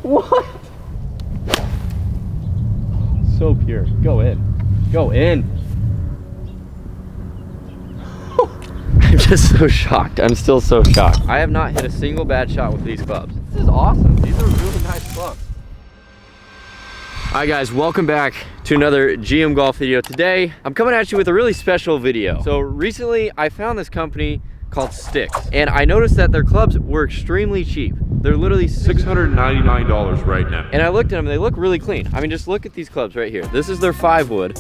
What? So pure. Go in. Go in. I'm just so shocked. I'm still so shocked. I have not hit a single bad shot with these clubs. This is awesome. These are really nice clubs. All right guys, welcome back to another GM Golf video. Today, I'm coming at you with a really special video. So recently, I found this company called Stix, and I noticed that their clubs were extremely cheap. They're literally $699 right now. And I looked at them, they look really clean. I mean, just look at these clubs right here. This is their 5-wood.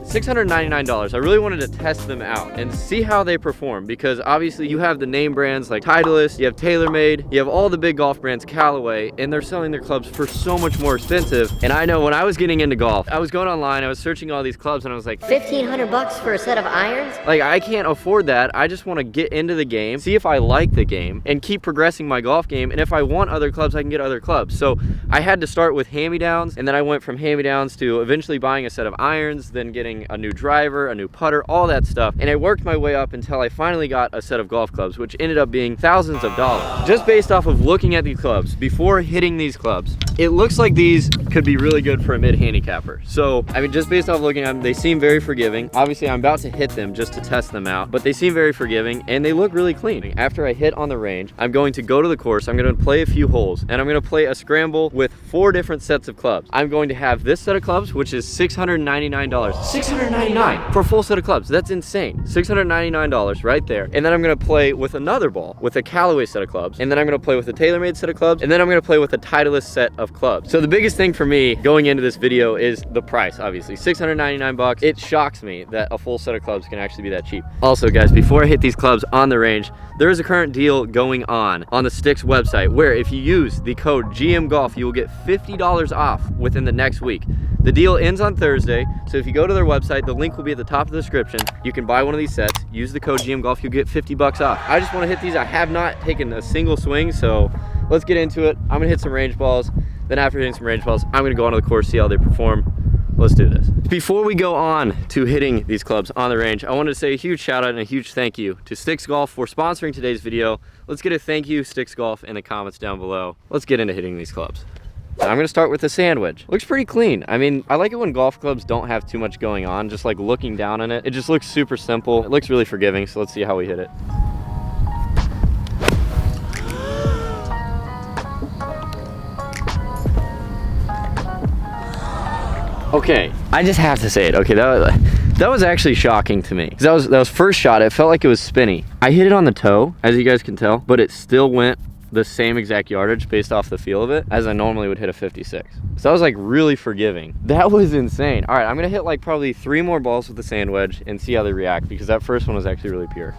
$699. I really wanted to test them out and see how they perform, because obviously you have the name brands like Titleist, you have TaylorMade, you have all the big golf brands, Callaway, and they're selling their clubs for so much more expensive. And I know when I was getting into golf, I was going online, I was searching all these clubs, and I was like, $1,500 for a set of irons? Like, I can't afford that. I just want to get into the game, see if I like the game, and keep progressing my golf game. And if I want other clubs, I can get other clubs. So I had to start with hand-me-downs, and then I went from hand-me-downs to eventually buying a set of irons, then getting a new driver, a new putter, all that stuff. And I worked my way up until I finally got a set of golf clubs, which ended up being thousands of dollars. Just based off of looking at these clubs, before hitting these clubs, it looks like these could be really good for a mid-handicapper. So, I mean, just based off looking at them, they seem very forgiving. Obviously, I'm about to hit them just to test them out, but they seem very forgiving and they look really clean. After I hit on the range, I'm going to go to the course, I'm going to play a few holes, and I'm going to play a scramble with 4 different sets of clubs. I'm going to have this set of clubs, which is $699. $699 for a full set of clubs. That's insane. $699 right there. And then I'm going to play with another ball with a Callaway set of clubs, and then I'm going to play with a TaylorMade set of clubs, and then I'm going to play with a Titleist set of clubs. So the biggest thing for me going into this video is the price, obviously. $699. It shocks me that a full set of clubs can actually be that cheap. Also, guys, before I hit these clubs on the range, there is a current deal going on the Stix website where if you use the code GMGolf, you will get $50 off within the next week. The deal ends on Thursday, so if you go to their website, the link will be at the top of the description. You can buy one of these sets, use the code GMGolf, you'll get 50 bucks off. I just want to hit these. I have not taken a single swing, so let's get into it. I'm gonna hit some range balls. Then after hitting some range balls, I'm gonna go onto the course, see how they perform. Let's do this. Before we go on to hitting these clubs on the range, I wanted to say a huge shout out and a huge thank you to Stix Golf for sponsoring today's video. Let's get a thank you, Stix Golf, in the comments down below. Let's get into hitting these clubs. I'm gonna start with the sand wedge. Looks pretty clean. I mean, I like it when golf clubs don't have too much going on. Just like looking down on it, it just looks super simple. It looks really forgiving, so let's see how we hit it. Okay, I just have to say it. Okay, that was actually shocking to me. Because that was first shot, it felt like it was spinny. I hit it on the toe, as you guys can tell, but it still went the same exact yardage based off the feel of it as I normally would hit a 56. So that was like really forgiving. That was insane. All right, I'm gonna hit like probably 3 more balls with the sand wedge and see how they react, because that first one was actually really pure.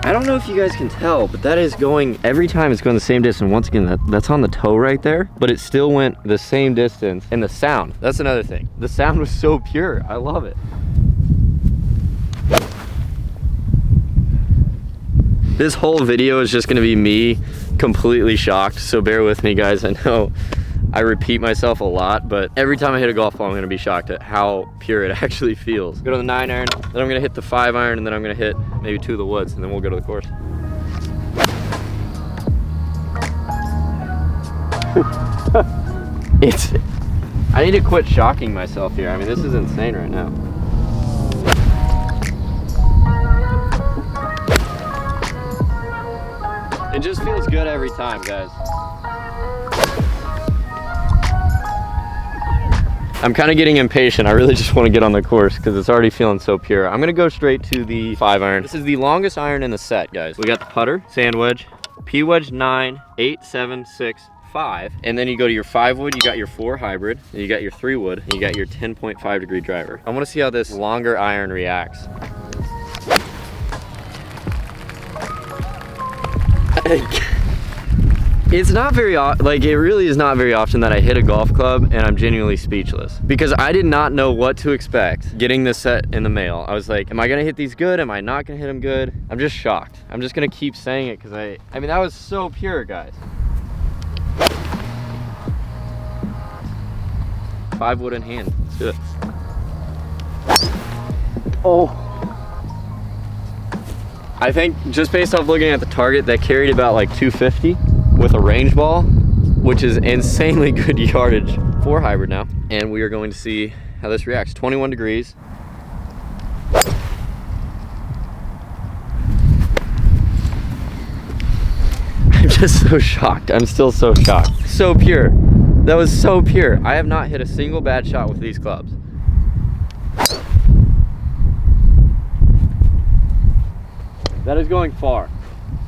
I don't know if you guys can tell, but that is going, every time it's going the same distance. Once again, that's on the toe right there, but it still went the same distance. And the sound, that's another thing. The sound was so pure, I love it. This whole video is just gonna be me completely shocked, so bear with me guys. I know I repeat myself a lot, but every time I hit a golf ball, I'm gonna be shocked at how pure it actually feels. Go to the 9-iron, then I'm gonna hit the 5-iron, and then I'm gonna hit maybe 2 of the woods, and then we'll go to the course. I need to quit shocking myself here. I mean, this is insane right now. It just feels good every time, guys. I'm kind of getting impatient. I really just want to get on the course because it's already feeling so pure. I'm gonna go straight to the 5-iron. This is the longest iron in the set, guys. We got the putter, sand wedge, P wedge 9, 8, 7, 6, 5. And then you go to your 5-wood, you got your 4 hybrid, and you got your 3-wood, and you got your 10.5 degree driver. I want to see how this longer iron reacts. It's not very like it really is not very often that I hit a golf club and I'm genuinely speechless, because I did not know what to expect getting this set in the mail. I was like, am I gonna hit these good? Am I not gonna hit them good? I'm just shocked. I'm just gonna keep saying it because I mean that was so pure, guys. 5-wood in hand. Let's do it. Oh. I think just based off looking at the target, that carried about like 250 with a range ball, which is insanely good yardage for hybrid now. And we are going to see how this reacts. 21 degrees. I'm just so shocked. I'm still so shocked. So pure. That was so pure. I have not hit a single bad shot with these clubs. That is going far.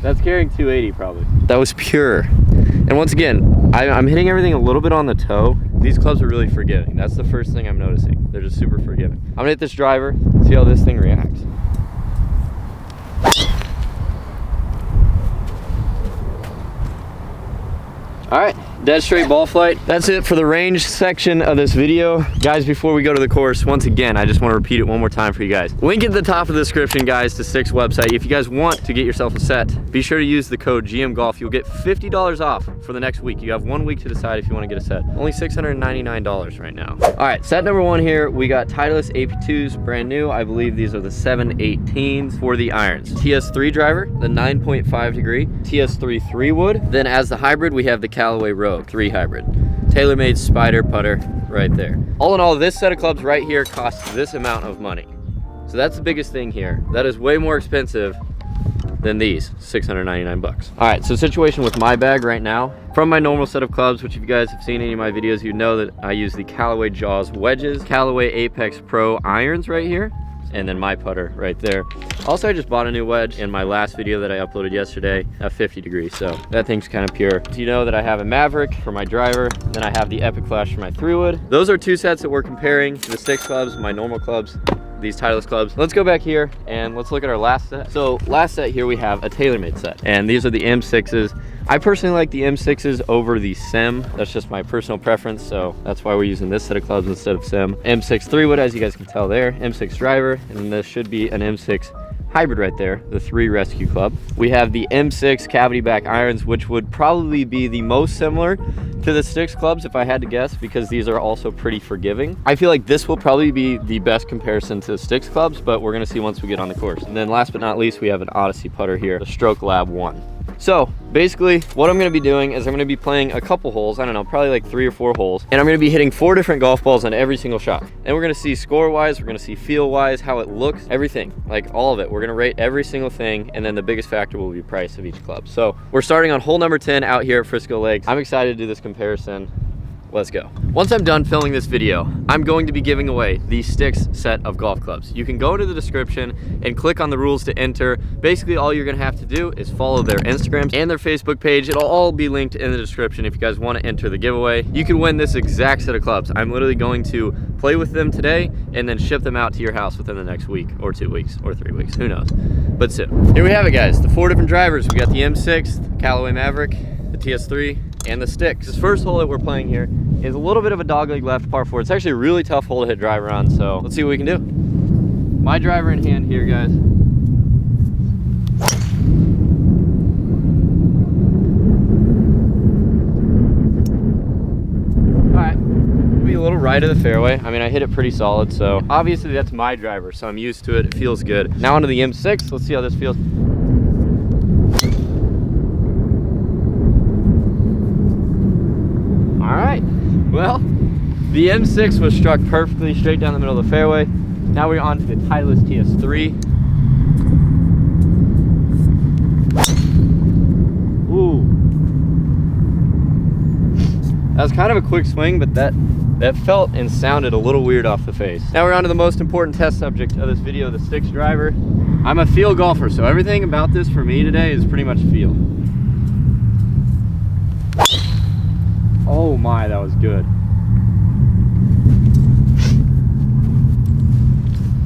That's carrying 280 probably. That was pure. And once again, I'm hitting everything a little bit on the toe. These clubs are really forgiving. That's the first thing I'm noticing. They're just super forgiving. I'm gonna hit this driver, see how this thing reacts. All right, dead straight ball flight. That's it for the range section of this video. Guys, before we go to the course, once again, I just want to repeat it one more time for you guys. Link at the top of the description, guys, to Stix website. If you guys want to get yourself a set, be sure to use the code GMGolf. You'll get $50 off for the next week. You have 1 week to decide if you want to get a set. Only $699 right now. All right, set number 1 here. We got Titleist AP2s, brand new. I believe these are the 718s for the irons. TS3 driver, the 9.5 degree. TS3 3-wood. Then as the hybrid, we have the Callaway Rogue 3 hybrid. TaylorMade Spider putter right there. All in all, this set of clubs right here costs this amount of money. So that's the biggest thing here. That is way more expensive than these, 699 bucks. All right, so situation with my bag right now, from my normal set of clubs, which if you guys have seen any of my videos, you know that I use the Callaway Jaws wedges, Callaway Apex Pro irons right here, and then my putter right there. Also, I just bought a new wedge in my last video that I uploaded yesterday at 50 degrees, so that thing's kind of pure. So you know that I have a Maverick for my driver, then I have the Epic Flash for my 3-wood. Those are 2 sets that we're comparing to the Stix clubs, my normal clubs, these Titleist clubs. Let's go back here and let's look at our last set. So last set here we have a TaylorMade set, and these are the M6s. I personally like the M6s over the Sim. That's just my personal preference, so that's why we're using this set of clubs instead of Sim. M6 3-wood, as you guys can tell there, M6 driver, and this should be an M6 hybrid right there, the 3 rescue club. We have the M6 cavity back irons, which would probably be the most similar to the Stix clubs if I had to guess, because these are also pretty forgiving. I feel like this will probably be the best comparison to the Stix clubs, but we're gonna see once we get on the course. And then last but not least, we have an Odyssey putter here, the Stroke Lab 1. So basically what I'm gonna be doing is I'm gonna be playing a couple holes, I don't know, probably like 3 or 4 holes, and I'm gonna be hitting 4 different golf balls on every single shot. And we're gonna see score wise, we're gonna see feel wise, how it looks, everything, like all of it. We're gonna rate every single thing, and then the biggest factor will be price of each club. So we're starting on hole number 10 out here at Frisco Lakes. I'm excited to do this comparison. Let's go. Once I'm done filming this video, I'm going to be giving away the Stix set of golf clubs. You can go into the description and click on the rules to enter. Basically, all you're gonna have to do is follow their Instagrams and their Facebook page. It'll all be linked in the description if you guys wanna enter the giveaway. You can win this exact set of clubs. I'm literally going to play with them today and then ship them out to your house within the next week or 2 weeks or 3 weeks, who knows. But soon. Here we have it, guys. The 4 different drivers. We got the M6, the Callaway Maverick, the TS3, and the Stix. This first hole that we're playing here is a little bit of a dogleg left par 4. It's actually a really tough hole to hit driver on, so let's see what we can do. My driver in hand here, guys. All right, be a little right of the fairway. I mean, I hit it pretty solid, so obviously that's my driver, so I'm used to it. It feels good. Now onto the M6. Let's see how this feels. All right, well, the M6 was struck perfectly straight down the middle of the fairway. Now we're on to the Titleist TS3. Ooh. That was kind of a quick swing, but that felt and sounded a little weird off the face. Now we're on to the most important test subject of this video, the Stix driver. I'm a feel golfer, so everything about this for me today is pretty much feel. Oh my, that was good.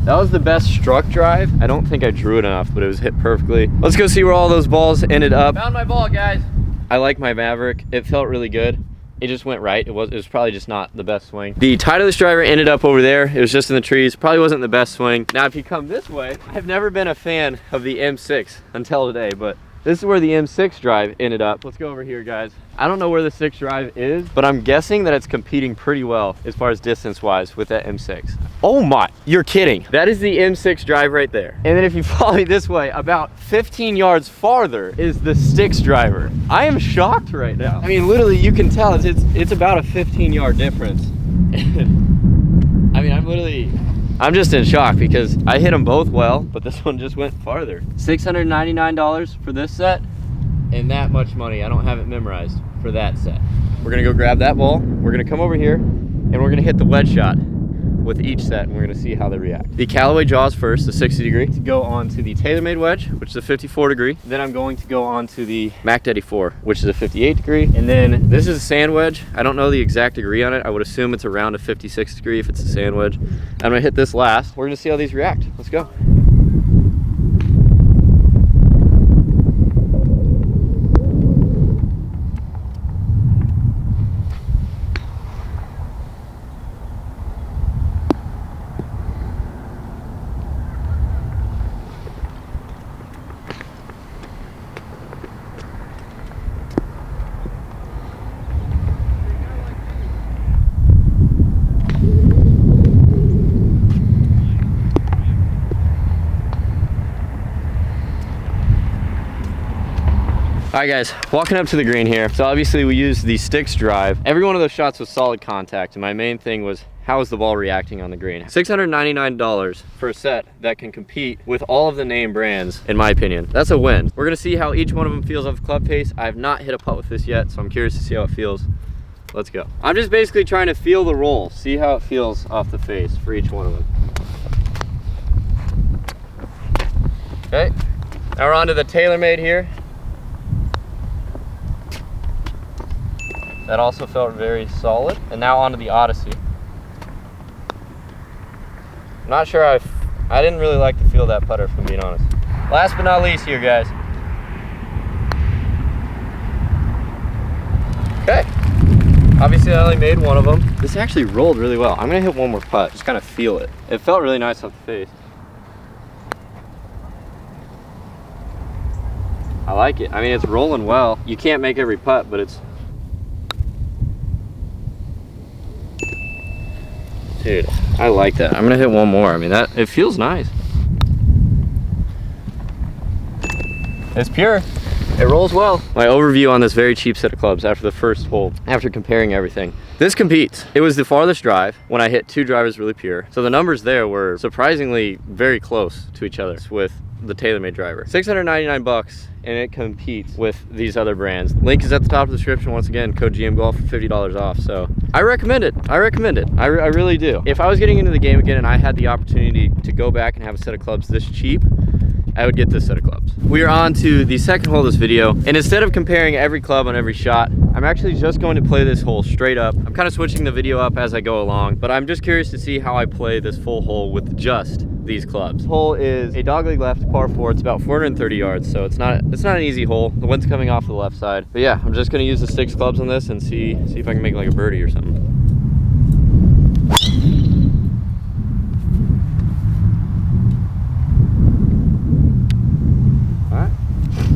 That was the best struck drive. I don't think I drew it enough, but it was hit perfectly. Let's go see where all those balls ended up. Found my ball, guys. I like my Maverick. It felt really good. It just went right. It was probably just not the best swing. The Titleist driver ended up over there. It was just in the trees. Probably wasn't the best swing. Now, if you come this way, I've never been a fan of the M6 until today, but this is where the M6 drive ended up. Let's go over here, guys. I don't know where the 6 drive is, but I'm guessing that it's competing pretty well as far as distance-wise with that M6. Oh my, you're kidding. That is the M6 drive right there. And then if you follow me this way, about 15 yards farther is the Stix driver. I am shocked right now. I mean, literally you can tell it's about a 15-yard difference. I mean, I'm just in shock because I hit them both well, but this one just went farther. $699 for this set, and that much money. I don't have it memorized for that set. We're gonna go grab that ball. We're gonna come over here and we're gonna hit the wedge shot with each set, and we're gonna see how they react. The Callaway jaws first, the 60 degree, to go on to the TaylorMade wedge, which is a 54 degree. Then I'm going to go on to the Mac Daddy 4, which is a 58 degree. And then this is a sand wedge. I don't know the exact degree on it. I would assume it's around a 56 degree if it's a sand wedge. I'm gonna hit this last. We're gonna see how these react. Let's go. All right guys, walking up to the green here. So obviously we used the Stix drive. Every one of those shots was solid contact, and my main thing was how is the ball reacting on the green. $699 for a set that can compete with all of the name brands, in my opinion. That's a win. We're gonna see how each one of them feels off club face. I have not hit a putt with this yet, so I'm curious to see how it feels. Let's go. I'm just basically trying to feel the roll, see how it feels off the face for each one of them. Okay, now we're on to the TaylorMade here. That also felt very solid. And now onto the Odyssey. I'm not sure I didn't really like the feel of that putter, if I'm being honest. Last but not least here, guys. Okay. Obviously I only made one of them. This actually rolled really well. I'm gonna hit one more putt, just kind of feel it. It felt really nice off the face. I like it. I mean, it's rolling well. You can't make every putt, but it's, dude, I like that. I'm gonna hit one more. I mean, it feels nice. It's pure. It rolls well. My overview on this very cheap set of clubs after the first hole, after comparing everything. This competes. It was the farthest drive when I hit two drivers really pure. So the numbers there were surprisingly very close to each other with the TaylorMade driver. 699 bucks, and it competes with these other brands. Link is at the top of the description. Once again, code GM Golf for $50 off. So I recommend it. I recommend it. I really do. If I was getting into the game again and I had the opportunity to go back and have a set of clubs this cheap, I would get this set of clubs. We are on to the second hole of this video, and instead of comparing every club on every shot, I'm actually just going to play this hole straight up. I'm kind of switching the video up as I go along, but I'm just curious to see how I play this full hole with just these clubs. This hole is a dogleg left par 4. It's about 430 yards, so it's not an easy hole. The wind's coming off the left side. But yeah, I'm just gonna use the Stix clubs on this and see if I can make like a birdie or something.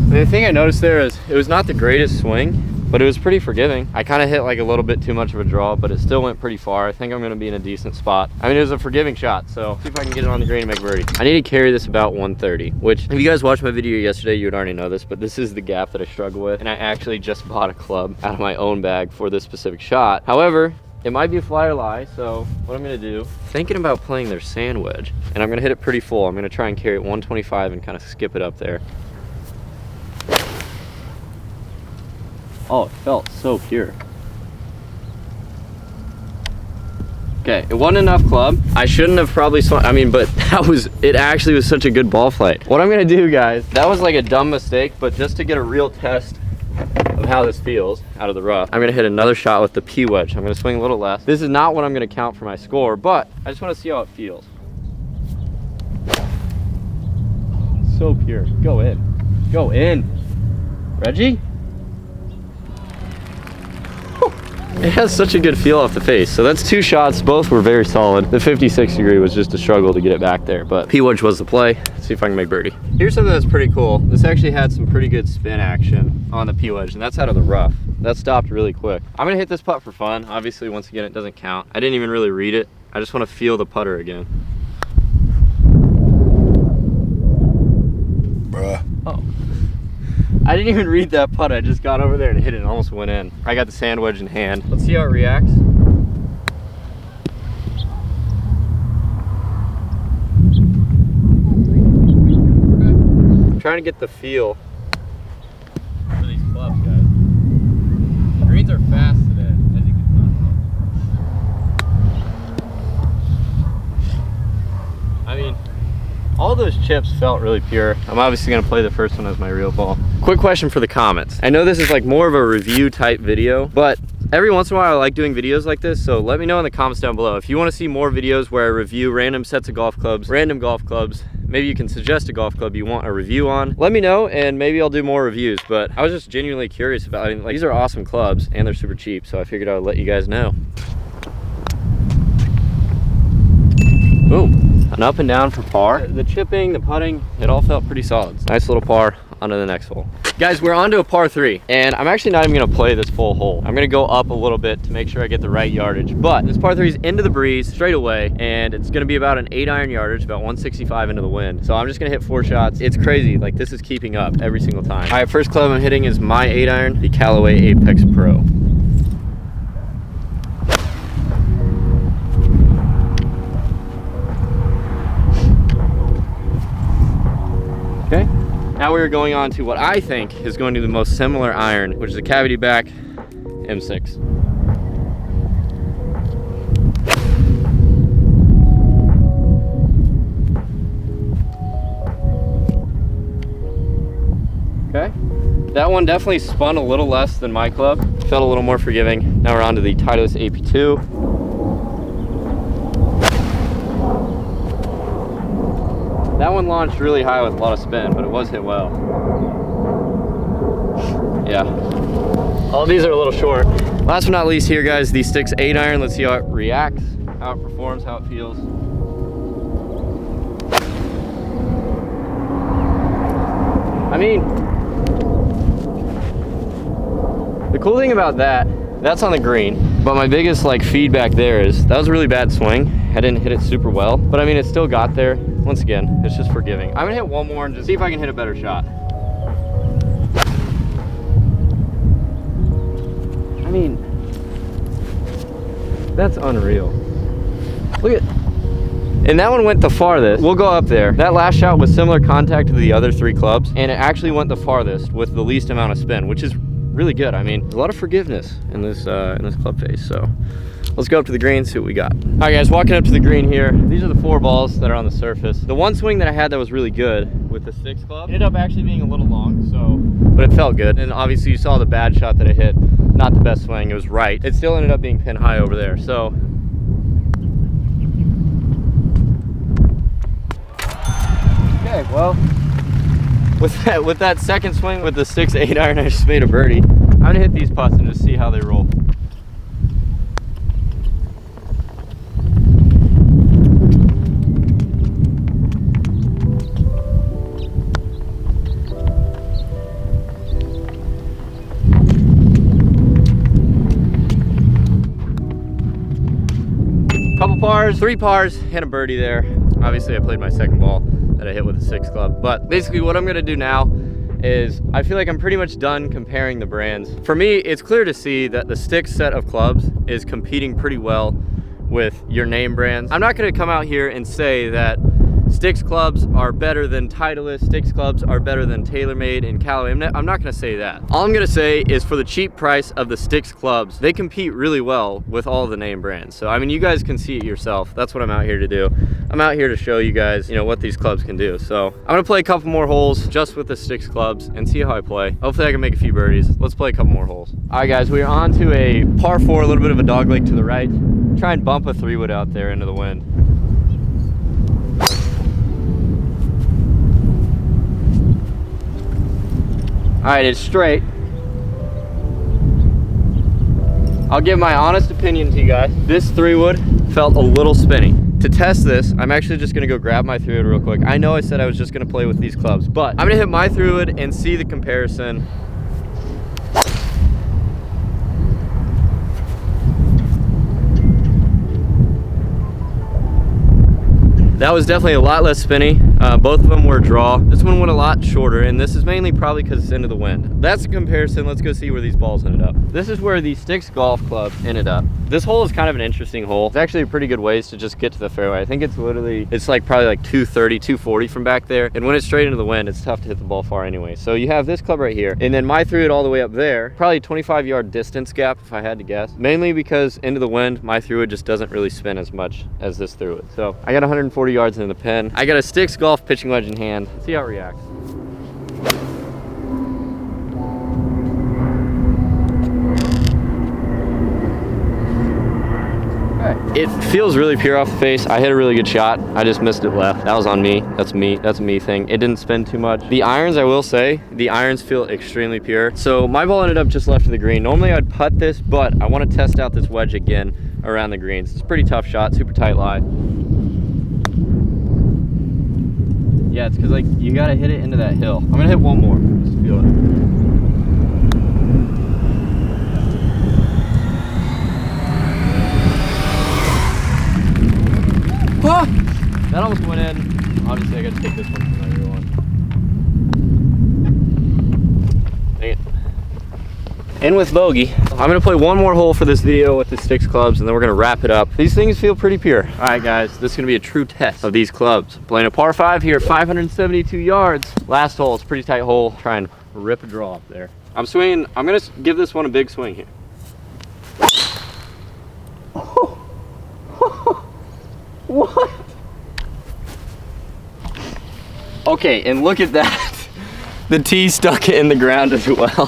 The thing I noticed there is it was not the greatest swing, but it was pretty forgiving. I kind of hit like a little bit too much of a draw, but it still went pretty far. I think I'm gonna be in a decent spot. I mean, it was a forgiving shot, so see if I can get it on the green and make a birdie. I need to carry this about 130, which if you guys watched my video yesterday, you would already know this, but this is the gap that I struggle with. And I actually just bought a club out of my own bag for this specific shot. However, it might be a fly or lie, so what I'm gonna do, thinking about playing their sand wedge, and I'm gonna hit it pretty full. I'm gonna try and carry it 125 and kind of skip it up there. Oh, it felt so pure. Okay, it wasn't enough club. I shouldn't have probably swung, I mean, but it actually was such a good ball flight. What I'm gonna do, guys, that was like a dumb mistake, but just to get a real test of how this feels out of the rough, I'm gonna hit another shot with the P wedge. I'm gonna swing a little less. This is not what I'm gonna count for my score, but I just wanna see how it feels. So pure, go in. Go in. Regi? It has such a good feel off the face. So that's two shots, both were very solid. The 56 degree was just a struggle to get it back there, but P-wedge was the play. Let's see if I can make birdie. Here's something that's pretty cool. This actually had some pretty good spin action on the P-wedge, and that's out of the rough. That stopped really quick. I'm gonna hit this putt for fun. Obviously, once again, it doesn't count. I didn't even really read it. I just want to feel the putter again. Bruh. Oh. I didn't even read that putt. I just got over there and hit it and almost went in. I got the sand wedge in hand. Let's see how it reacts. I'm trying to get the feel for these clubs, guys. Greens are fast today, as you can tell. I mean, all those chips felt really pure. I'm obviously gonna play the first one as my real ball. Quick question for the comments. I know this is like more of a review type video, but every once in a while I like doing videos like this, so let me know in the comments down below. If you wanna see more videos where I review random sets of golf clubs, random golf clubs, maybe you can suggest a golf club you want a review on. Let me know and maybe I'll do more reviews, but I was just genuinely curious about it. Like, these are awesome clubs and they're super cheap, so I figured I would let you guys know. Boom. An up and down for par. The chipping, the putting, it all felt pretty solid. Nice little par onto the next hole. Guys, we're on to a par 3, and I'm actually not even gonna play this full hole. I'm gonna go up a little bit to make sure I get the right yardage, but this par 3 is into the breeze straight away, and it's gonna be about an 8-iron yardage, about 165 into the wind. So I'm just gonna hit 4 shots. It's crazy, like this is keeping up every single time. All right, first club I'm hitting is my 8-iron, the Callaway Apex Pro. Okay, now we're going on to what I think is going to be the most similar iron, which is a cavity back M6. Okay, that one definitely spun a little less than my club. Felt a little more forgiving. Now we're on to the Titleist AP2. That one launched really high with a lot of spin, but it was hit well. Yeah. All these are a little short. Last but not least here, guys, the Stix 8-iron. Let's see how it reacts, how it performs, how it feels. I mean, the cool thing about that's on the green, but my biggest like feedback there is that was a really bad swing. I didn't hit it super well, but I mean, it still got there. Once again, it's just forgiving. I'm gonna hit one more and just see if I can hit a better shot. I mean, that's unreal. Look at, and that one went the farthest. We'll go up there. That last shot was similar contact to the other 3 clubs, and it actually went the farthest with the least amount of spin, which is really good. I mean, there's a lot of forgiveness in this club face, so let's go up to the green, see what we got. All right, guys, walking up to the green here. These are the 4 balls that are on the surface. The one swing that I had that was really good with the Stix club ended up actually being a little long, but it felt good. And obviously you saw the bad shot that I hit. Not the best swing, it was right. It still ended up being pin high over there, so. Okay, well, with that second swing with the Stix 8-iron, I just made a birdie. I'm gonna hit these putts and just see how they roll. Couple pars, 3 pars, and a birdie there. Obviously I played my second ball that I hit with a 6 club, but basically what I'm gonna do now is I feel like I'm pretty much done comparing the brands. For me, it's clear to see that the Stix set of clubs is competing pretty well with your name brands. I'm not gonna come out here and say that Stix clubs are better than Titleist, Stix clubs are better than TaylorMade and Callaway. I'm not gonna say that. All I'm gonna say is for the cheap price of the Stix clubs, they compete really well with all the name brands. So I mean, you guys can see it yourself. That's what I'm out here to do. I'm out here to show you guys, you know, what these clubs can do. So I'm gonna play a couple more holes just with the Stix clubs and see how I play. Hopefully I can make a few birdies. Let's play a couple more holes. All right, guys, we are on to a par 4, a little bit of a dog leg to the right. Try and bump a 3-wood out there into the wind. All right, it's straight. I'll give my honest opinion to you guys. This 3-wood felt a little spinny. To test this, I'm actually just gonna go grab my 3-wood real quick. I know I said I was just gonna play with these clubs, but I'm gonna hit my 3-wood and see the comparison. That was definitely a lot less spinny. Both of them were a draw. This one went a lot shorter, and this is mainly probably because it's into the wind. That's a comparison. Let's go see where these balls ended up. This is where the Stix Golf Club ended up. This hole is kind of an interesting hole. It's actually a pretty good ways to just get to the fairway. I think it's literally, it's like probably like 230, 240 from back there. And when it's straight into the wind, it's tough to hit the ball far anyway. So you have this club right here, and then my threw it all the way up there. Probably 25-yard distance gap if I had to guess. Mainly because into the wind, my threw it just doesn't really spin as much as this threw it. So I got 140 yards into the pin. I got a Stix Golf pitching wedge in hand. Let's see how it reacts. It feels really pure off the face. I hit a really good shot. I just missed it left. That was on me. That's me. That's a me thing. It didn't spin too much. The irons, I will say, the irons feel extremely pure. So my ball ended up just left of the green. Normally I'd putt this, but I want to test out this wedge again around the greens. It's a pretty tough shot, super tight lie. Yeah, it's because like you gotta hit it into that hill. I'm gonna hit one more. Just feel it. Ah! That almost went in. Obviously, I got to take this one from my real one. Dang it. In with bogey. I'm gonna play one more hole for this video with the Stix clubs, and then we're gonna wrap it up. These things feel pretty pure. All right, guys, this is gonna be a true test of these clubs. Playing a par 5 here, 572 yards. Last hole, it's a pretty tight hole. Try and rip a draw up there. I'm swinging. I'm gonna give this one a big swing here. What? Okay, and look at that. The tee stuck in the ground as well.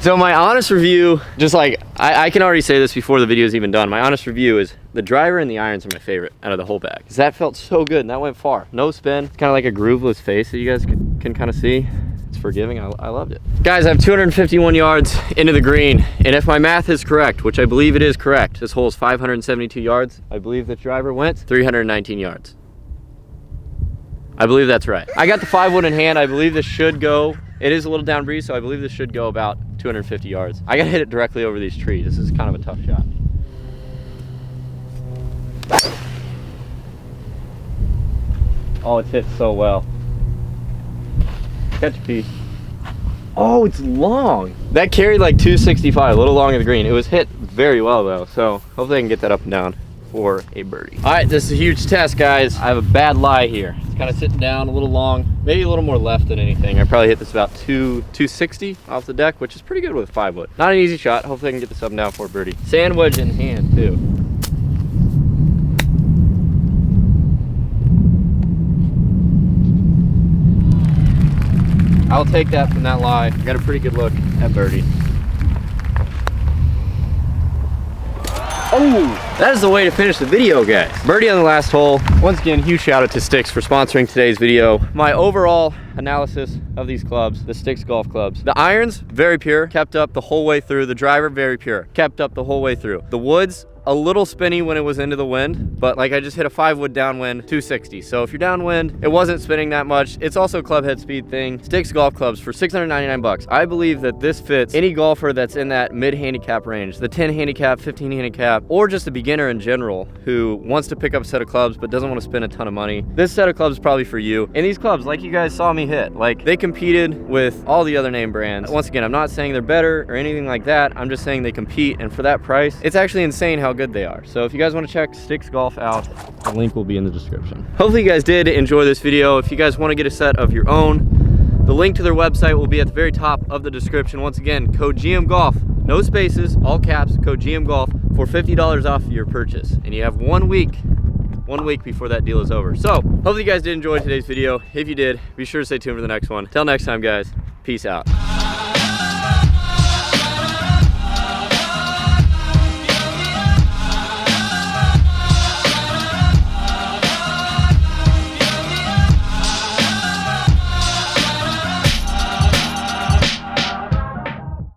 So my honest review, just like, I can already say this before the video is even done. My honest review is the driver and the irons are my favorite out of the whole bag. Because that felt so good and that went far. No spin. It's kind of like a grooveless face that you guys can kind of see. It's forgiving. I loved it. Guys, I have 251 yards into the green. And if my math is correct, which I believe it is correct, this hole is 572 yards. I believe the driver went 319 yards. I believe that's right. I got the 5-wood in hand. I believe this should go. It is a little down breeze, so I believe this should go about 250 yards. I gotta hit it directly over these trees. This is kind of a tough shot. Oh, it's hit so well. Catch a piece. Oh, it's long. That carried like 265, a little long of the green. It was hit very well though, so hopefully I can get that up and down for a birdie. All right, this is a huge test, guys. I have a bad lie here. It's kind of sitting down a little long, maybe a little more left than anything. I probably hit this about 260 off the deck, which is pretty good with a 5-wood. Not an easy shot. Hopefully I can get this up and down for a birdie. Sand wedge in hand too. I'll take that from that lie. I got a pretty good look at birdie. Oh, that is the way to finish the video, guys. Birdie on the last hole. Once again, huge shout out to Stix for sponsoring today's video. My overall analysis of these clubs, the Stix golf clubs. The irons, very pure, kept up the whole way through. The driver, very pure, kept up the whole way through. The woods, a little spinny when it was into the wind, but like I just hit a 5-wood downwind, 260. So if you're downwind, it wasn't spinning that much. It's also a club head speed thing. Stix golf clubs for 699 bucks. I believe that this fits any golfer that's in that mid handicap range, the 10 handicap, 15 handicap, or just a beginner in general who wants to pick up a set of clubs but doesn't want to spend a ton of money. This set of clubs is probably for you. And these clubs, like you guys saw me hit, like they competed with all the other name brands. Once again, I'm not saying they're better or anything like that. I'm just saying they compete, and for that price, it's actually insane how good they are. So if you guys want to check Stix Golf out, the link will be in the description. Hopefully you guys did enjoy this video. If you guys want to get a set of your own, the link to their website will be at the very top of the description. Once again, code GMGolf, no spaces, all caps, code GMGolf for $50 off your purchase. And you have 1 week before that deal is over. So hopefully you guys did enjoy today's video. If you did, be sure to stay tuned for the next one. Till next time, guys, peace out.